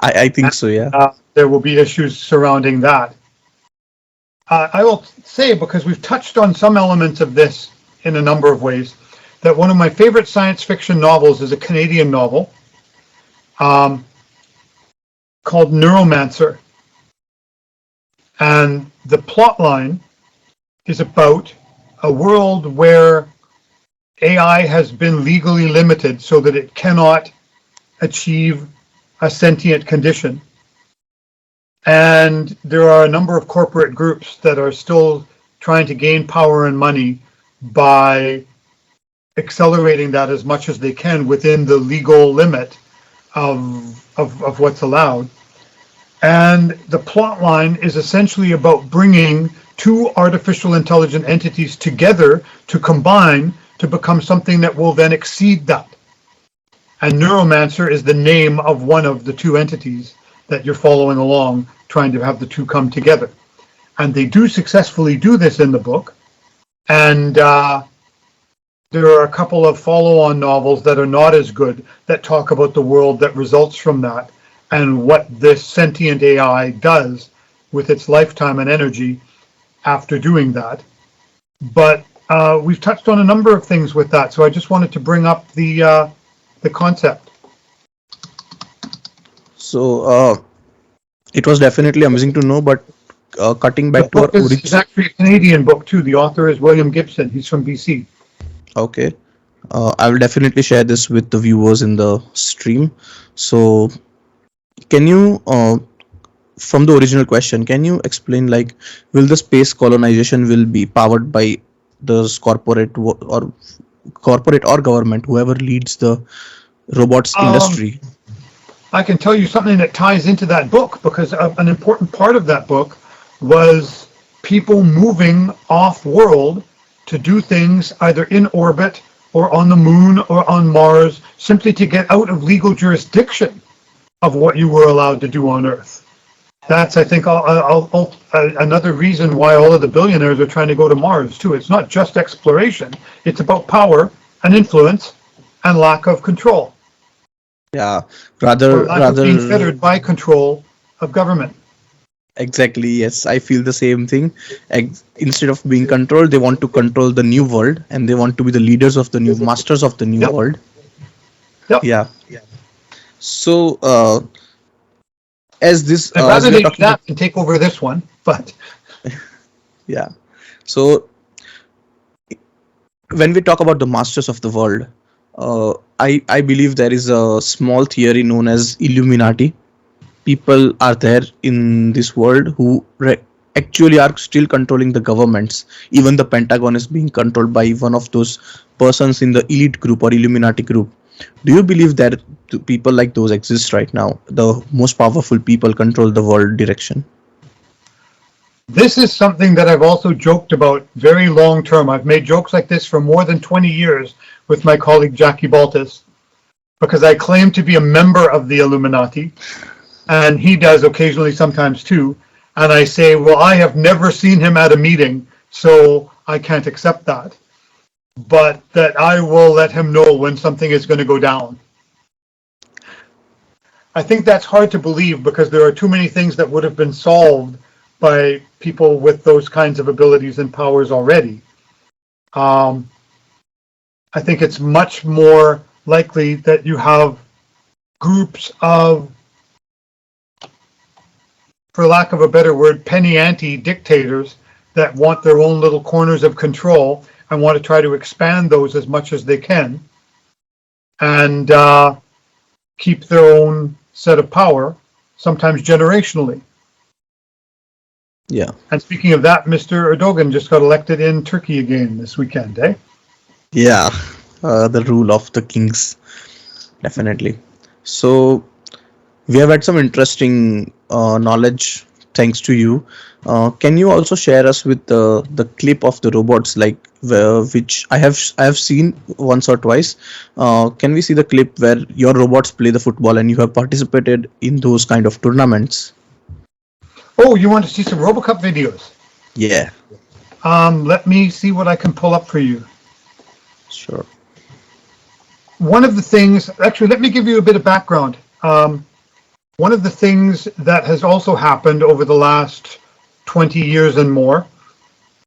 I think so, yeah. There will be issues surrounding that. I will say, because we've touched on some elements of this in a number of ways, that one of my favorite science fiction novels is a Canadian novel called Neuromancer. And the plot line is about a world where AI has been legally limited so that it cannot achieve a sentient condition. And there are a number of corporate groups that are still trying to gain power and money by accelerating that as much as they can within the legal limit of what's allowed. And the plot line is essentially about bringing two artificial intelligent entities together to combine to become something that will then exceed that. And Neuromancer is the name of one of the two entities that you're following along, trying to have the two come together. And they do successfully do this in the book. And there are a couple of follow-on novels that are not as good that talk about the world that results from that and what this sentient AI does with its lifetime and energy after doing that. But we've touched on a number of things with that, so I just wanted to bring up the concept. So it was definitely amazing to know, but cutting back to our original. It's actually a Canadian book too. The author is William Gibson. He's from BC. Okay. I will definitely share this with the viewers in the stream. So can you, from the original question, can you explain, like, will the space colonization will be powered by the corporate or government, whoever leads the robots industry? I can tell you something that ties into that book, because an important part of that book was people moving off-world to do things either in orbit or on the moon or on Mars, simply to get out of legal jurisdiction of what you were allowed to do on Earth. That's, I think, another reason why all of the billionaires are trying to go to Mars too. It's not just exploration; it's about power and influence and lack of control. Yeah, rather being fettered by control of government. Exactly, yes, I feel the same thing. Instead of being controlled, they want to control the new world, and they want to be the leaders of the new masters of the new world. Yep. Yeah. So as this I'd as rather we are they do talking about, that and take over this one, but yeah. So when we talk about the masters of the world, I believe there is a small theory known as Illuminati. People are there in this world who actually are still controlling the governments. Even the Pentagon is being controlled by one of those persons in the elite group or Illuminati group. Do you believe that people like those exist right now? The most powerful people control the world direction. this is something that I've also joked about very long term. I've made jokes like this for more than 20 years with my colleague Jackie Baltus, because I claim to be a member of the Illuminati, and he does occasionally sometimes too. And I say, well, I have never seen him at a meeting, so I can't accept that. But that I will let him know when something is going to go down. I think that's hard to believe because there are too many things that would have been solved by people with those kinds of abilities and powers already. I think it's much more likely that you have groups of, for lack of a better word, penny ante dictators that want their own little corners of control and want to try to expand those as much as they can and keep their own set of power, sometimes generationally. Yeah. And speaking of that, Mr. Erdogan just got elected in Turkey again this weekend, eh? Yeah. The rule of the kings, definitely. So we have had some interesting knowledge thanks to you. Can you also share us with the clip of the robots, like which I have seen once or twice? Can we see the clip where your robots play the football and you have participated in those kind of tournaments? Oh, you want to see some RoboCup videos? Yeah, Let me see what I can pull up for you. sure. One of the things, actually, let me give you a bit of background. One of the things that has also happened over the last 20 years and more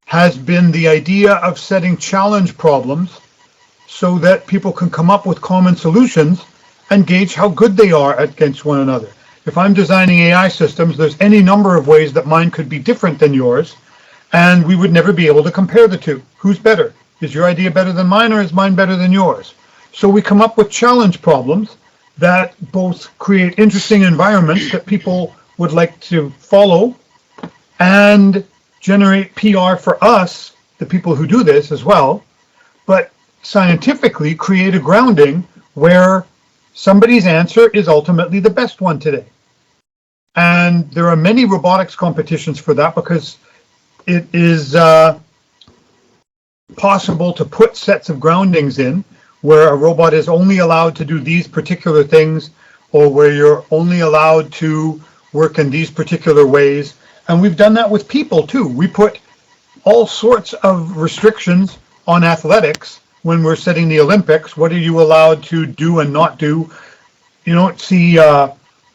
has been the idea of setting challenge problems so that people can come up with common solutions and gauge how good they are against one another. If I'm designing AI systems, there's any number of ways that mine could be different than yours, and we would never be able to compare the two. Who's better? Is your idea better than mine, or is mine better than yours? So we come up with challenge problems that both create interesting environments that people would like to follow and generate PR for us, the people who do this as well, but scientifically create a grounding where somebody's answer is ultimately the best one today. And there are many robotics competitions for that because it is possible to put sets of groundings in where a robot is only allowed to do these particular things, or where you're only allowed to work in these particular ways. And we've done that with people too. We put all sorts of restrictions on athletics when we're setting the Olympics. What are you allowed to do and not do? You don't see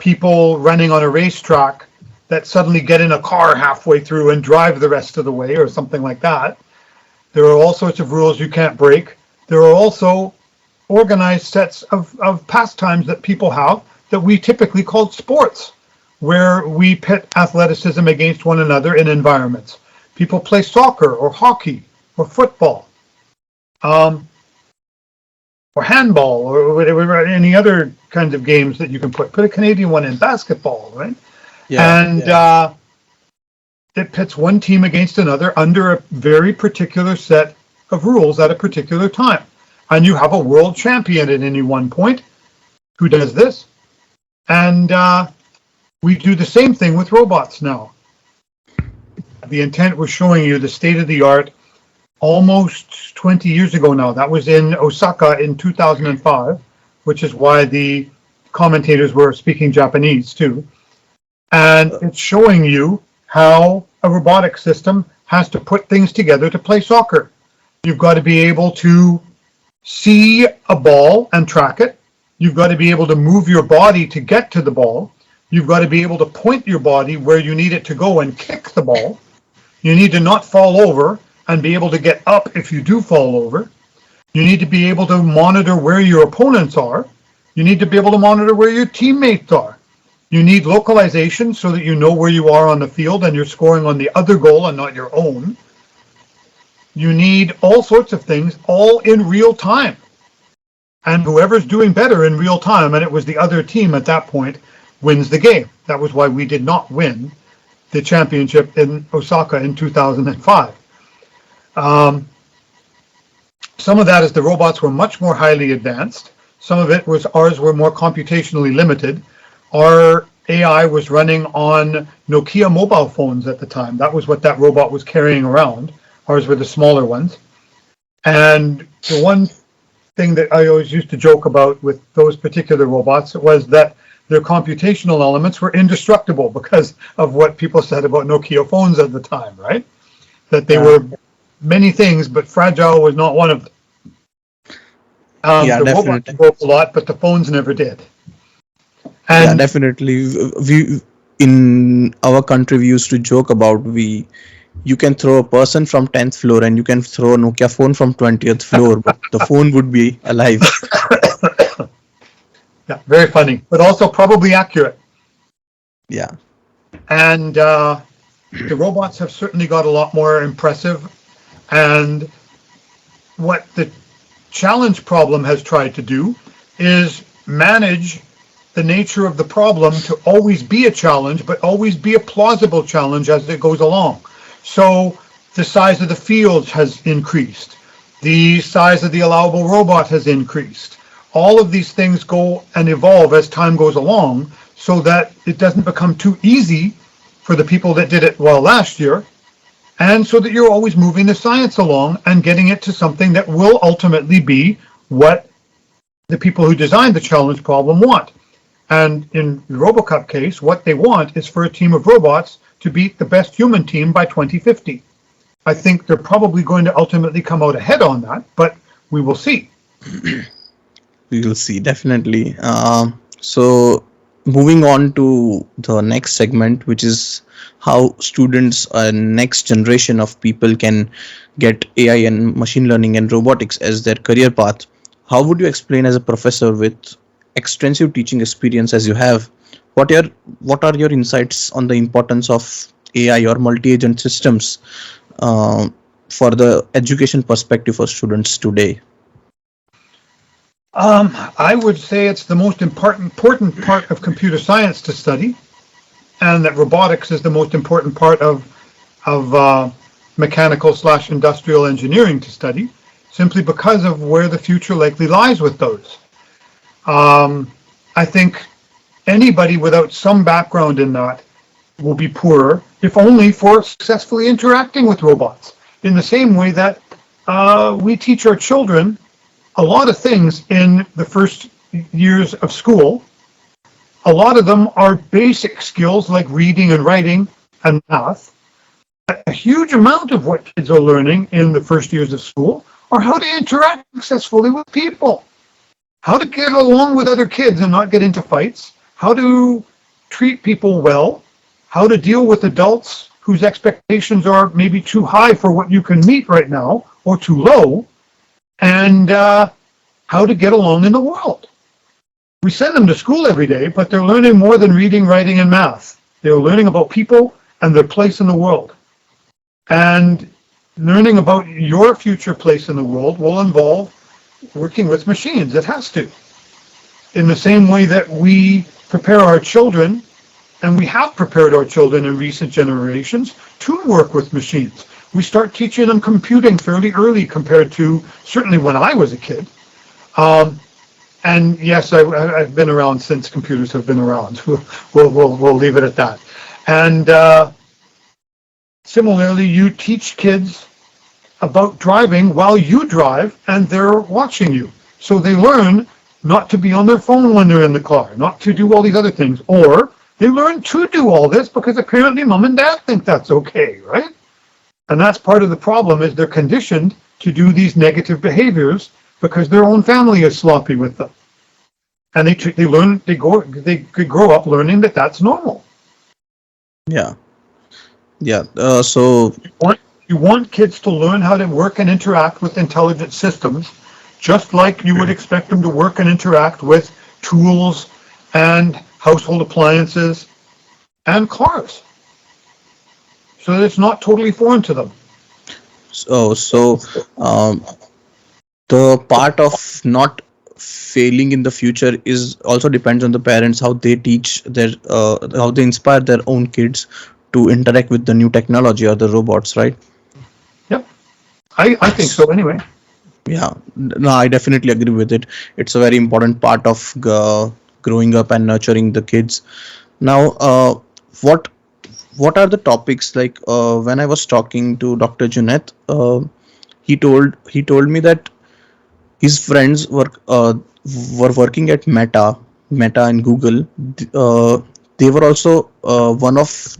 people running on a racetrack that suddenly get in a car halfway through and drive the rest of the way or something like that. There are all sorts of rules you can't break. There are also organized sets of pastimes that people have that we typically call sports, where we pit athleticism against one another in environments. People play soccer or hockey or football, or handball, or whatever, any other kinds of games that you can put a Canadian one in, basketball, right? Yeah, And it pits one team against another under a very particular set of rules at a particular time. And you have a world champion at any one point who does this. And we do the same thing with robots now. The intent was showing you the state of the art almost 20 years ago now. That was in Osaka in 2005, which is why the commentators were speaking Japanese too. And it's showing you how a robotic system has to put things together to play soccer. You've got to be able to see a ball and track it. You've got to be able to move your body to get to the ball. You've got to be able to point your body where you need it to go and kick the ball. You need to not fall over and be able to get up if you do fall over. You need to be able to monitor where your opponents are. You need to be able to monitor where your teammates are. You need localization so that you know where you are on the field and you're scoring on the other goal and not your own. You need all sorts of things, all in real time. And whoever's doing better in real time, and it was the other team at that point, wins the game. That was why we did not win the championship in Osaka in 2005. Some of that is the robots were much more highly advanced. Some of it was ours were more computationally limited. Our AI was running on Nokia mobile phones at the time. That was what that robot was carrying around. Ours were the smaller ones. And the one thing that I always used to joke about with those particular robots was that their computational elements were indestructible because of what people said about Nokia phones at the time, right? That they were many things, but fragile was not one of them. The robots broke a lot, but the phones never did. And yeah, definitely. We in our country we used to joke about you can throw a person from 10th floor and you can throw a Nokia phone from 20th floor, but the phone would be alive. Yeah, very funny, but also probably accurate. Yeah. And the robots have certainly got a lot more impressive. And what the challenge problem has tried to do is manage the nature of the problem to always be a challenge, but always be a plausible challenge as it goes along. So the size of the fields has increased. The size of the allowable robot has increased. All of these things go and evolve as time goes along so that it doesn't become too easy for the people that did it well last year, and so that you're always moving the science along and getting it to something that will ultimately be what the people who designed the challenge problem want. And in the RoboCup case, what they want is for a team of robots to beat the best human team by 2050. I think they're probably going to ultimately come out ahead on that, but we will see. We will see, definitely. So moving on to the next segment, which is how students and next generation of people can get AI and machine learning and robotics as their career path. How would you explain, as a professor with extensive teaching experience as you have, what are your insights on the importance of AI or multi-agent systems for the education perspective for students today? I would say it's the most important part of computer science to study, and that robotics is the most important part of mechanical/industrial engineering to study, simply because of where the future likely lies with those. I think anybody without some background in that will be poorer, if only for successfully interacting with robots. In the same way that we teach our children a lot of things in the first years of school. A lot of them are basic skills like reading and writing and math. A huge amount of what kids are learning in the first years of school are how to interact successfully with people, how to get along with other kids and not get into fights, how to treat people well, how to deal with adults whose expectations are maybe too high for what you can meet right now or too low, and how to get along in the world. We send them to school every day, but they're learning more than reading, writing, and math. They're learning about people and their place in the world. And learning about your future place in the world will involve working with machines. It has to. In the same way that we prepare our children, and we have prepared our children in recent generations to work with machines. We start teaching them computing fairly early compared to certainly when I was a kid. And yes, I've been around since computers have been around. We'll leave it at that. And similarly, you teach kids about driving while you drive and they're watching you. So they learn not to be on their phone when they're in the car, not to do all these other things. Or they learn to do all this because apparently mom and dad think that's okay, right? And that's part of the problem, is they're conditioned to do these negative behaviors because their own family is sloppy with them. And they grow up learning that that's normal. Yeah. So you want kids to learn how to work and interact with intelligent systems, just like you would expect them to work and interact with tools and household appliances, and cars. So that it's not totally foreign to them. So um, the part of not failing in the future is also depends on the parents, how they teach their how they inspire their own kids to interact with the new technology or the robots, right? Yep. I think so anyway. Yeah, no, I definitely agree with it. It's a very important part of growing up and nurturing the kids. Now, what what are the topics, like when I was talking to Dr. Junaid, he told me that his friends were working at Meta and Google. They were also one of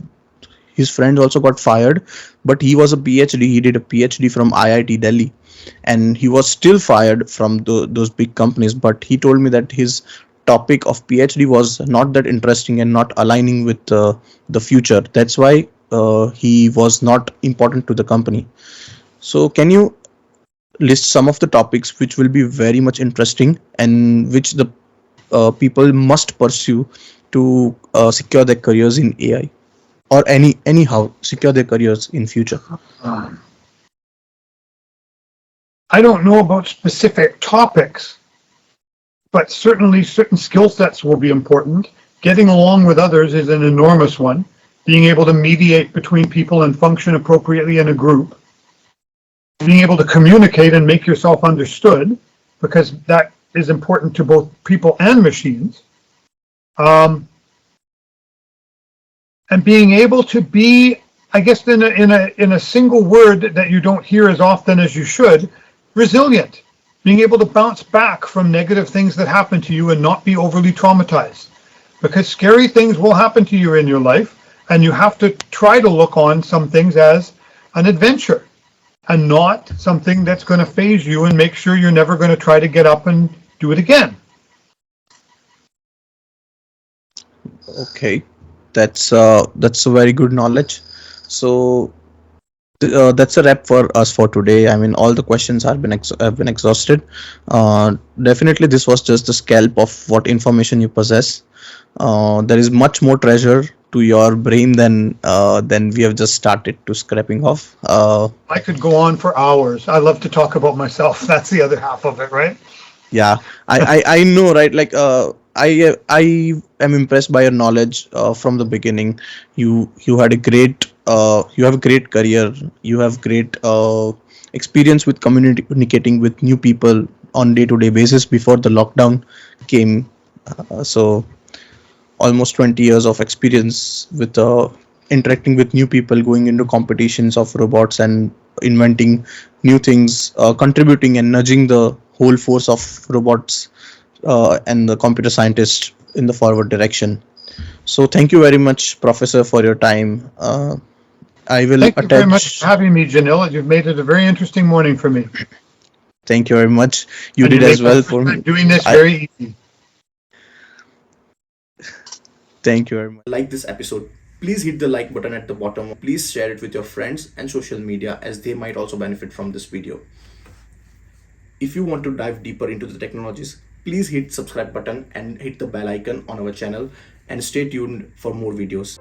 his friends also got fired, but he was a PhD. He did a PhD from IIT Delhi, and he was still fired from those big companies. But he told me that his topic of PhD was not that interesting and not aligning with the future. That's why he was not important to the company. So, can you list some of the topics which will be very much interesting and which the people must pursue to secure their careers in AI, or anyhow secure their careers in future? Um, I don't know about specific topics, but certainly certain skill sets will be important. Getting along with others is an enormous one. Being able to mediate between people and function appropriately in a group. Being able to communicate and make yourself understood, because that is important to both people and machines. Um, and being able to be, I guess, in a single word that you don't hear as often as you should, resilient. Being able to bounce back from negative things that happen to you and not be overly traumatized, because scary things will happen to you in your life, and you have to try to look on some things as an adventure and not something that's going to phase you, and make sure you're never going to try to get up and do it again. Okay, that's a very good knowledge. So that's a wrap for us for today. I mean, all the questions have been exhausted. Definitely, this was just the scalp of what information you possess. There is much more treasure to your brain than we have just started to scraping off. I could go on for hours. I love to talk about myself. That's the other half of it, right? Yeah, I know, right? Like I am impressed by your knowledge from the beginning. You had a great you have a great career. You have great experience with communicating with new people on day-to-day basis before the lockdown came. So almost 20 years of experience with interacting with new people, going into competitions of robots and inventing new things, contributing and nudging the whole force of robots and the computer scientists in the forward direction. So thank you very much, Professor, for your time. I will Thank you very much for attach. having me, Janelle. You've made it a very interesting morning for me. Thank you very much. You And you did make as my well first for time me. doing this I very easy. thank you very much. Like this episode, please hit the like button at the bottom. Please share it with your friends and social media, as they might also benefit from this video. If you want to dive deeper into the technologies, please hit subscribe button and hit the bell icon on our channel, and stay tuned for more videos.